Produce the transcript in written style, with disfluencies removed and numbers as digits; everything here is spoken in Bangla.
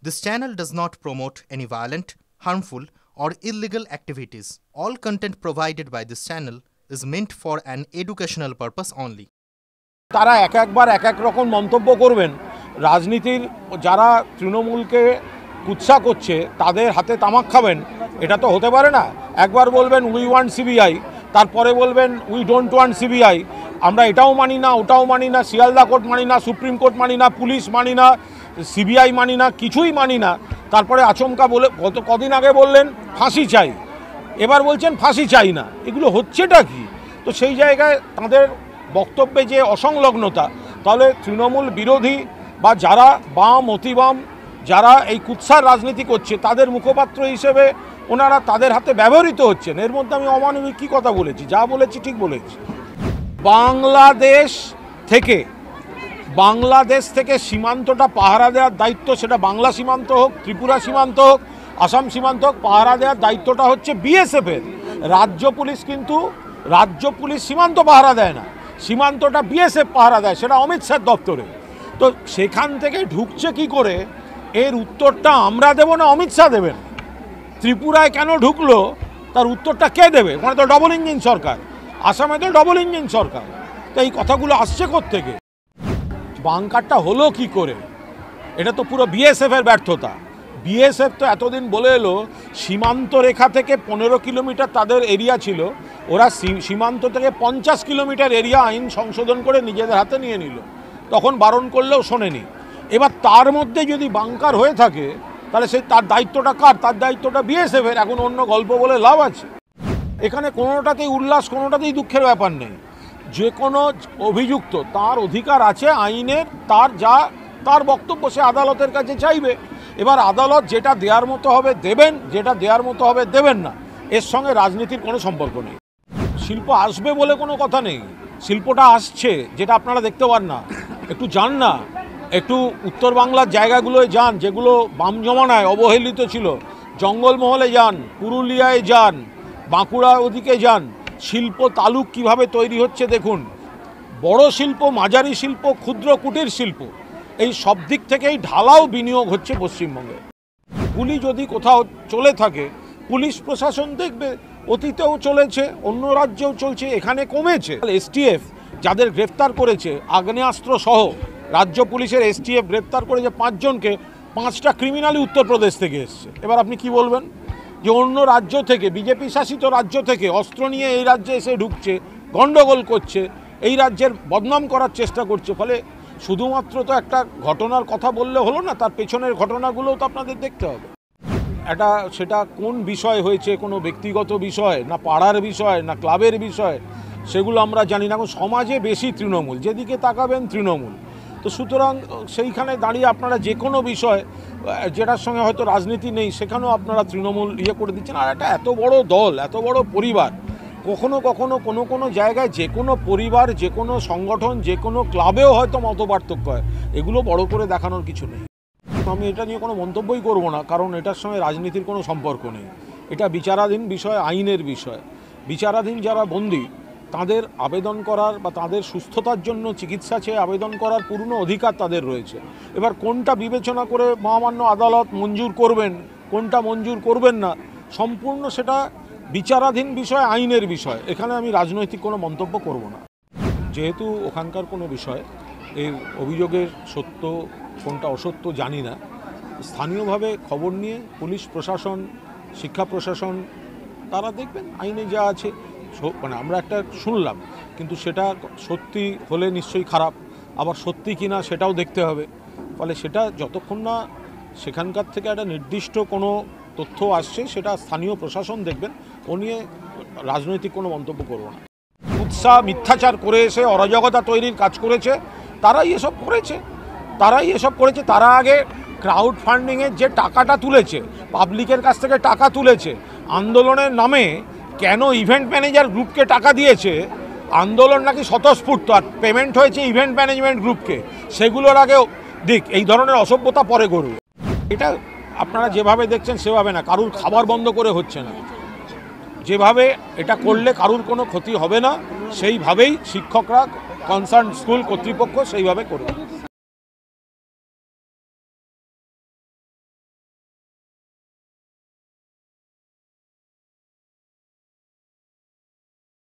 This channel does not promote any violent, harmful, or illegal activities. All content provided by this channel is meant for an educational purpose only. তারা একবার এক রকম মন্তব্য করবেন। রাজনীতির যারা তৃণমূলকে কুৎসা করছে তাদের হাতে তামাক খাবেন, এটা তো হতে পারে না। একবার বলবেন উই ওয়ান্ট সিবিআই, তারপরে বলবেন উই ডোন্ট ওয়ান্ট সিবিআই। আমরা এটাও মানি না, ওটাও মানি না, শিয়ালদা কোর্ট মানি না, সুপ্রিম কোর্ট মানি না, পুলিশ মানি না, সিবিআই মানি না, কিছুই মানি না। তারপরে আচমকা বলে কদিন আগে বললেন ফাঁসি চাই, এবার বলছেন ফাঁসি চাই না। এগুলো হচ্ছেটা কি? তো সেই জায়গায় তাদের বক্তব্যে যে অসংলগ্নতা, তাহলে তৃণমূল বিরোধী বা যারা বাম অতিবাম যারা এই কুৎসার রাজনীতি করছে তাদের মুখপাত্র হিসেবে ওনারা তাদের হাতে ব্যবহৃত হচ্ছেন। এর মধ্যে আমি অমানবিক কী কথা বলেছি? যা বলেছি ঠিক বলেছি। বাংলাদেশ থেকে সীমান্তটা পাহারা দেওয়ার দায়িত্ব, সেটা বাংলা সীমান্ত হোক, ত্রিপুরা সীমান্ত হোক, আসাম সীমান্ত হোক, পাহারা দেওয়ার দায়িত্বটা হচ্ছে বিএসএফের। রাজ্য পুলিশ সীমান্ত পাহারা দেয় না, সীমান্তটা বিএসএফ পাহারা দেয়, সেটা অমিত শাহ দপ্তরে। তো সেখান থেকে ঢুকছে কি করে, এর উত্তরটা আমরা দেব না অমিত শাহ দেবেন। ত্রিপুরায় কেন ঢুকলো তার উত্তরটা কে দেবে? ওখানে তো ডবল ইঞ্জিন সরকার, আসামে তো ডবল ইঞ্জিন সরকার। তো এই কথাগুলো আসছে কোত্থেকে? বাংকারটা হলো কি করে? এটা তো পুরো বিএসএফের ব্যর্থতা। বিএসএফ তো এতদিন বলে এলো সীমান্ত রেখা থেকে 15 কিলোমিটার তাদের এরিয়া ছিল, ওরা সীমান্ত থেকে 50 কিলোমিটার এরিয়া আইন সংশোধন করে নিজেদের হাতে নিয়ে নিল। তখন বারণ করলেও শোনেনি। এবার তার মধ্যে যদি বাংকার হয়ে থাকে তাহলে তার দায়িত্বটা কার? তার দায়িত্বটা বিএসএফের। এখন অন্য গল্প বলে লাভ আছে? এখানে কোনোটাতেই উল্লাস, কোনোটাতেই দুঃখের ব্যাপার নেই। যে কোনো অভিযুক্ত তার অধিকার আছে আইনের, তার বক্তব্য সে আদালতের কাছে চাইবে। এবার আদালত যেটা দেওয়ার মতো হবে দেবেন, যেটা দেওয়ার মতো হবে দেবেন না। এর সঙ্গে রাজনীতির কোনো সম্পর্ক নেই। শিল্প আসবে বলে কোনো কথা নেই, শিল্পটা আসছে, যেটা আপনারা দেখতে পান না। একটু যান না, একটু উত্তর বাংলার জায়গাগুলোয় যান যেগুলো বাম জমানায় অবহেলিত ছিল, জঙ্গলমহলে যান, পুরুলিয়ায় যান, বাঁকুড়া ওদিকে যান। শিল্প তালুক কিভাবে তৈরি হচ্ছে দেখুন। বড় শিল্প, মাঝারি শিল্প, ক্ষুদ্র কুটির শিল্প, এই সব দিক থেকেই ঢালাও বিনিয়োগ হচ্ছে পশ্চিমবঙ্গে। গুলি যদি কোথাও চলে থাকে পুলিশ প্রশাসন দেখবে, অতীতেও চলেছে, অন্য রাজ্যেও চলছে, এখানে কমেছে। এসটিএফ যাদের গ্রেফতার করেছে আগ্নেয়াস্ত্র সহ, রাজ্য পুলিশের এসটিএফ গ্রেফতার করেছে 5 জনকে, 5টা ক্রিমিনালই উত্তরপ্রদেশ থেকে এসছে। এবার আপনি কি বলবেন? যে অন্য রাজ্য থেকে, বিজেপি শাসিত রাজ্য থেকে অস্ত্র নিয়ে এই রাজ্যে এসে ঢুকছে, গণ্ডগোল করছে, এই রাজ্যের বদনাম করার চেষ্টা করছে। ফলে শুধুমাত্র তো একটা ঘটনার কথা বললে হলো না, তার পেছনের ঘটনাগুলোও তো আপনাদের দেখতে হবে। সেটা কোন বিষয় হয়েছে, কোনো ব্যক্তিগত বিষয় না, পাড়ার বিষয় না, ক্লাবের বিষয়, সেগুলো আমরা জানি না। এখন সমাজে বেশি তৃণমূল, যেদিকে তাকাবেন তৃণমূল। তো সুতরাং সেইখানে দাঁড়িয়ে আপনারা যে কোনো বিষয় যেটার সঙ্গে হয়তো রাজনীতি নেই সেখানেও আপনারা তৃণমূল করে দিচ্ছেন। আর একটা এত বড় দল, এত বড় পরিবার, কখনো কোনো জায়গায় যে কোনো পরিবার, যে কোনো সংগঠন, যে কোনো ক্লাবেও হয়তো মতপার্থক্য হয়, এগুলো বড় করে দেখানোর কিছু নেই। আমি এটা নিয়ে কোনো মন্তব্যই করব না, কারণ এটার সঙ্গে রাজনীতির কোনো সম্পর্ক নেই। এটা বিচারাধীন বিষয়, আইনের বিষয়। বিচারাধীন যারা বন্দী তাদের আবেদন করার বা তাদের সুস্থতার জন্য চিকিৎসা চেয়ে আবেদন করার পূর্ণ অধিকার তাদের রয়েছে। এবার কোনটা বিবেচনা করে মহামান্য আদালত মঞ্জুর করবেন, কোনটা মঞ্জুর করবেন না, সম্পূর্ণ সেটা বিচারাধীন বিষয়, আইনের বিষয়। এখানে আমি রাজনৈতিক কোনো মন্তব্য করব না। যেহেতু ওখানকার কোনো বিষয়, এর অভিযোগের সত্য কোনটা অসত্য জানি না, স্থানীয়ভাবে খবর নিয়ে পুলিশ প্রশাসন, শিক্ষা প্রশাসন তারা দেখবেন আইনে যা আছে। মানে আমরা একটা শুনলাম, কিন্তু সেটা সত্যি হলে নিশ্চয়ই খারাপ, আবার সত্যি কিনা সেটাও দেখতে হবে। ফলে সেটা যতক্ষণ না সেখানকার থেকে একটা নির্দিষ্ট কোনো তথ্য আসছে, সেটা স্থানীয় প্রশাসন দেখবেন। ও নিয়ে রাজনৈতিক কোনো মন্তব্য করব না। কুৎসা মিথ্যাচার করে এসে অরাজকতা তৈরির কাজ করেছে, তারাই এসব করেছে। তারা আগে ক্রাউড ফান্ডিংয়ের যে টাকাটা তুলেছে, পাবলিকের কাছ থেকে টাকা তুলেছে আন্দোলনের নামে, কেন ইভেন্ট ম্যানেজার গ্রুপকে টাকা দিয়েছে? আন্দোলন নাকি স্বতঃস্ফূর্ত, আর পেমেন্ট হয়েছে ইভেন্ট ম্যানেজমেন্ট গ্রুপকে। সেগুলোর আগে এই ধরনের অসভ্যতা পরে করবে। এটা আপনারা যেভাবে দেখছেন সেভাবে না, কারুর খাবার বন্ধ করে হচ্ছে না। যেভাবে এটা করলে কারুর কোনো ক্ষতি হবে না, সেইভাবেই শিক্ষকরা, কনসার্ন স্কুল কর্তৃপক্ষ সেইভাবে করবে।